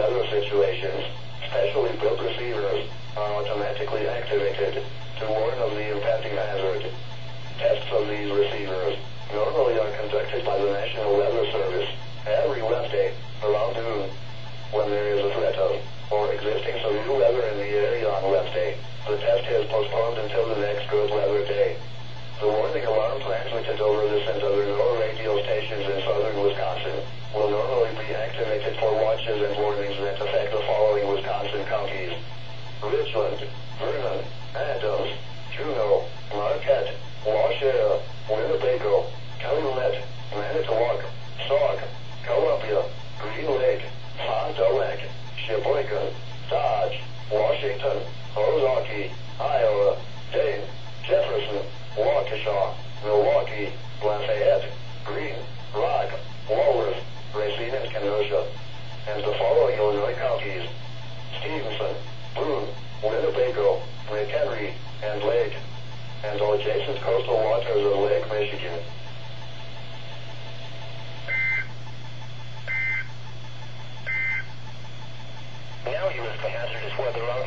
weather situations, specially built receivers are automatically activated to warn of the impending hazard. Tests of these receivers normally are conducted by the National Weather Service every Wednesday around noon. When there is a threat of or existing severe weather in the area on Wednesday, the test is postponed until the next good weather day. The warning alarm transmitted over this and other lower radio stations in southern Wisconsin will normally be activated for watches and warnings that affect the following Wisconsin counties: Richland, Vernon, Adams, Juneau, Marquette, Washoe, Winnebago, Calumet, Manitowoc, Sauk, Columbia, Green Lake, Fond du Lac, Sheboygan, Dodge, Washington, Ozaukee, Iowa, Dane, Jefferson, Waukesha, Milwaukee, Lafayette, Greene, Rock, Walworth, Racine and Kenosha, and the following Illinois counties: Stevenson, Boone, Winnebago, McHenry, and Lake, and all adjacent coastal waters of Lake Michigan. Now you risk the hazardous weather on